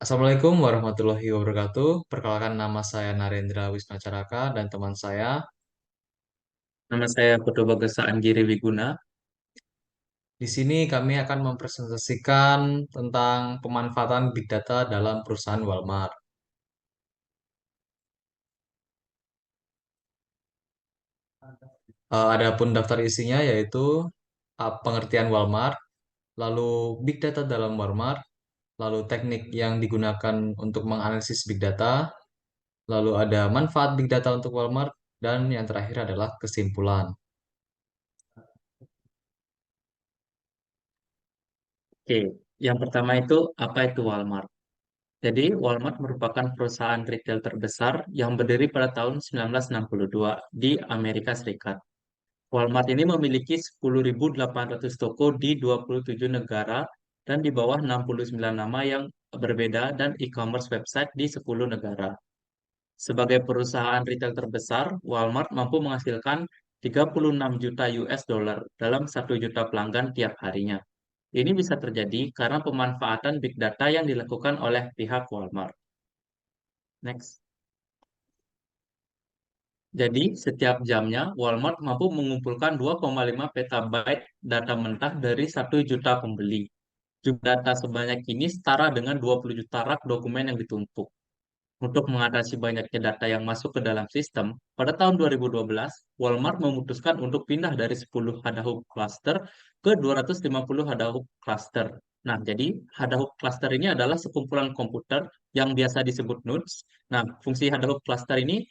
Assalamualaikum warahmatullahi wabarakatuh. Perkenalkan nama saya Narendra Wisnucaraka dan teman saya. Nama saya Putu Bagasa Anggiri Wiguna. Di sini kami akan mempresentasikan tentang pemanfaatan Big Data dalam perusahaan Walmart. Adapun daftar isinya yaitu pengertian Walmart, lalu Big Data dalam Walmart, lalu teknik yang digunakan untuk menganalisis Big Data, lalu ada manfaat Big Data untuk Walmart, dan yang terakhir adalah kesimpulan. Oke, yang pertama itu apa itu Walmart? Jadi Walmart merupakan perusahaan retail terbesar yang berdiri pada tahun 1962 di Amerika Serikat. Walmart ini memiliki 10.800 toko di 27 negara dan di bawah 69 nama yang berbeda dan e-commerce website di 10 negara. Sebagai perusahaan retail terbesar, Walmart mampu menghasilkan 36 juta US dollar dalam 1 juta pelanggan tiap harinya. Ini bisa terjadi karena pemanfaatan big data yang dilakukan oleh pihak Walmart. Next. Jadi, setiap jamnya, Walmart mampu mengumpulkan 2,5 petabyte data mentah dari 1 juta pembeli. Jumlah data sebanyak ini setara dengan 20 juta rak dokumen yang ditumpuk. Untuk mengatasi banyaknya data yang masuk ke dalam sistem, pada tahun 2012, Walmart memutuskan untuk pindah dari 10 Hadahub cluster ke 250 Hadahub cluster. Nah, jadi Hadahub cluster ini adalah sekumpulan komputer yang biasa disebut nodes. Nah, fungsi Hadahub cluster ini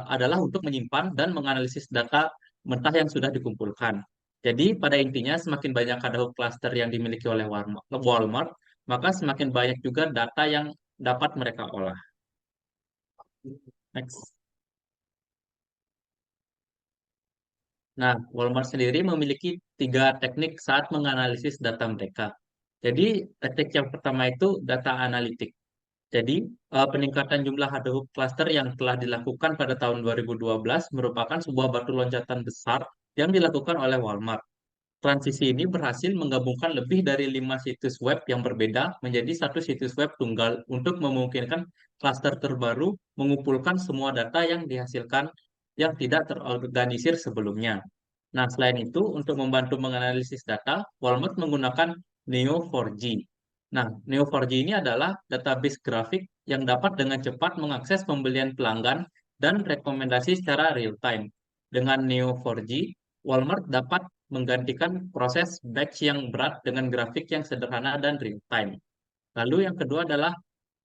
adalah untuk menyimpan dan menganalisis data mentah yang sudah dikumpulkan. Jadi, pada intinya, semakin banyak Hadahub cluster yang dimiliki oleh Walmart, maka semakin banyak juga data yang dapat mereka olah. Next. Nah, Walmart sendiri memiliki tiga teknik saat menganalisis data mereka. Jadi, teknik yang pertama itu data analitik. Jadi, peningkatan jumlah Hadoop cluster yang telah dilakukan pada tahun 2012 merupakan sebuah batu loncatan besar yang dilakukan oleh Walmart. Transisi ini berhasil menggabungkan lebih dari 5 situs web yang berbeda menjadi satu situs web tunggal untuk memungkinkan klaster terbaru mengumpulkan semua data yang dihasilkan yang tidak terorganisir sebelumnya. Nah, selain itu, untuk membantu menganalisis data, Walmart menggunakan Neo4j. Nah, Neo4j ini adalah database grafik yang dapat dengan cepat mengakses pembelian pelanggan dan rekomendasi secara real-time. Dengan Neo4j, Walmart dapat menggantikan proses batch yang berat dengan grafik yang sederhana dan real-time. Lalu yang kedua adalah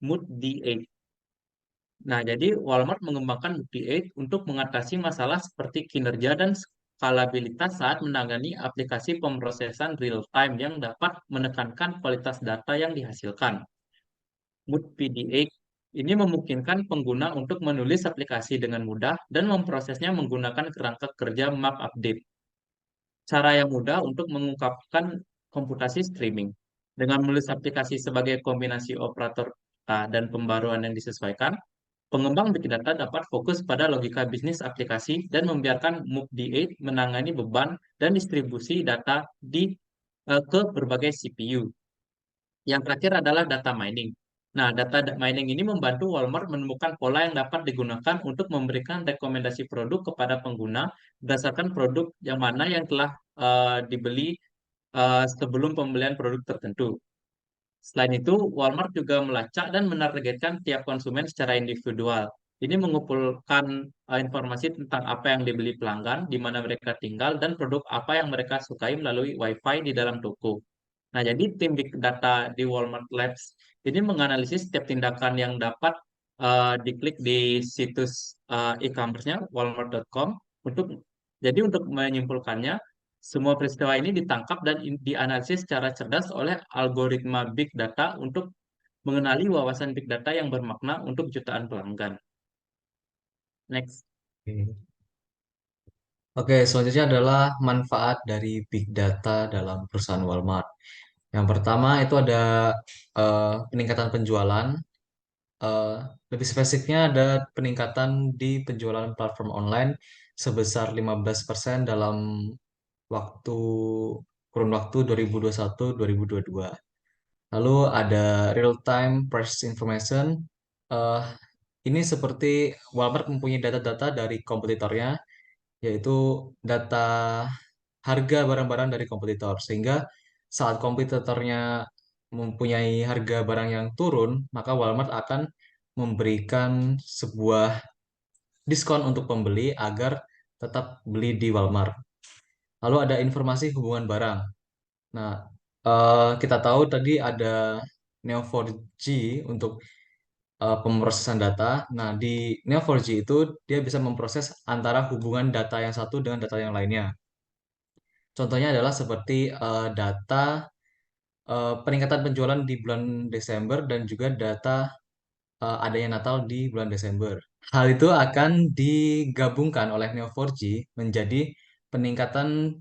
Mood D8. Nah, jadi Walmart mengembangkan Mood D8 untuk mengatasi masalah seperti kinerja dan skalabilitas saat menangani aplikasi pemrosesan real-time yang dapat menekankan kualitas data yang dihasilkan. Mood PD8 ini memungkinkan pengguna untuk menulis aplikasi dengan mudah dan memprosesnya menggunakan kerangka kerja map update. Cara yang mudah untuk mengungkapkan komputasi streaming. Dengan menulis aplikasi sebagai kombinasi operator dan pembaruan yang disesuaikan, pengembang Big Data dapat fokus pada logika bisnis aplikasi dan membiarkan MOOC-D8 menangani beban dan distribusi data ke berbagai CPU. Yang terakhir adalah data mining. Nah, mining ini membantu Walmart menemukan pola yang dapat digunakan untuk memberikan rekomendasi produk kepada pengguna berdasarkan produk yang mana yang telah dibeli sebelum pembelian produk tertentu. Selain itu, Walmart juga melacak dan menargetkan tiap konsumen secara individual. Ini mengumpulkan informasi tentang apa yang dibeli pelanggan, di mana mereka tinggal, dan produk apa yang mereka sukai melalui Wi-Fi di dalam toko. Nah, jadi tim Big Data di Walmart Labs ini menganalisis setiap tindakan yang dapat diklik di situs e-commerce-nya walmart.com untuk untuk menyimpulkannya semua peristiwa ini ditangkap dan dianalisis secara cerdas oleh algoritma Big Data untuk mengenali wawasan Big Data yang bermakna untuk jutaan pelanggan. Next. Oke, selanjutnya adalah manfaat dari Big Data dalam perusahaan Walmart. Yang pertama itu ada peningkatan penjualan. Eh, Lebih spesifiknya ada peningkatan di penjualan platform online sebesar 15% waktu kurun waktu 2021-2022. Lalu ada real time price information. Eh, ini seperti Walmart mempunyai data-data dari kompetitornya, yaitu data harga barang-barang dari kompetitor. Sehingga saat kompetitornya mempunyai harga barang yang turun, maka Walmart akan memberikan sebuah diskon untuk pembeli agar tetap beli di Walmart. Lalu ada informasi hubungan barang. Nah, kita tahu tadi ada Neo4j untuk pemrosesan data. Nah, di Neo4j itu dia bisa memproses antara hubungan data yang satu dengan data yang lainnya. Contohnya adalah seperti data peningkatan penjualan di bulan Desember dan juga data adanya Natal di bulan Desember. Hal itu akan digabungkan oleh Neo4j menjadi peningkatan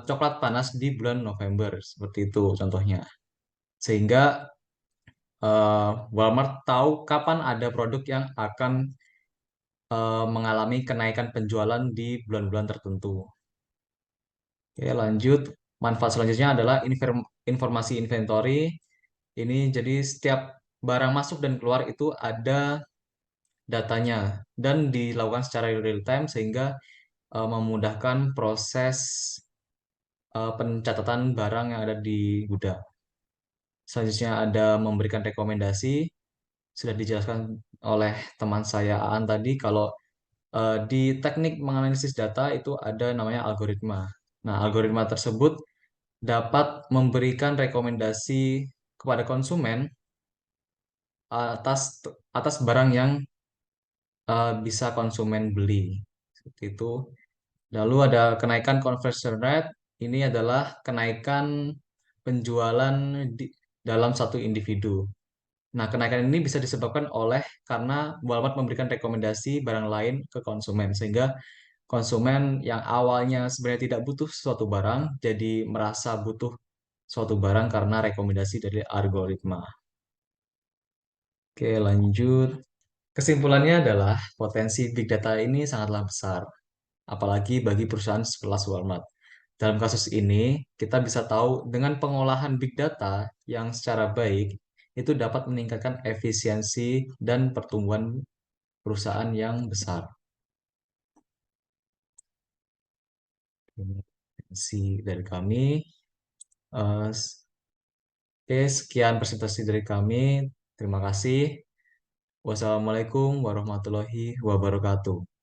coklat panas di bulan November. Seperti itu contohnya. Sehingga Walmart tahu kapan ada produk yang akan mengalami kenaikan penjualan di bulan-bulan tertentu. Oke, lanjut. Manfaat selanjutnya adalah informasi inventory. Ini jadi setiap barang masuk dan keluar itu ada datanya dan dilakukan secara real time sehingga memudahkan proses pencatatan barang yang ada di gudang. Selanjutnya ada memberikan rekomendasi. Sudah dijelaskan oleh teman saya Aan tadi kalau di teknik menganalisis data itu ada namanya algoritma. Nah, algoritma tersebut dapat memberikan rekomendasi kepada konsumen atas atas barang yang bisa konsumen beli. Seperti itu. Lalu ada kenaikan conversion rate. Ini adalah kenaikan penjualan di dalam satu individu. Nah, kenaikan ini bisa disebabkan oleh karena Walmart memberikan rekomendasi barang lain ke konsumen, sehingga konsumen yang awalnya sebenarnya tidak butuh suatu barang, jadi merasa butuh suatu barang karena rekomendasi dari algoritma. Oke, lanjut. Kesimpulannya adalah potensi big data ini sangatlah besar, apalagi bagi perusahaan sekelas Walmart. Dalam kasus ini, kita bisa tahu dengan pengolahan big data yang secara baik, itu dapat meningkatkan efisiensi dan pertumbuhan perusahaan yang besar. Efisiensi dari kami. Eh, Oke, sekian presentasi dari kami. Terima kasih. Wassalamualaikum warahmatullahi wabarakatuh.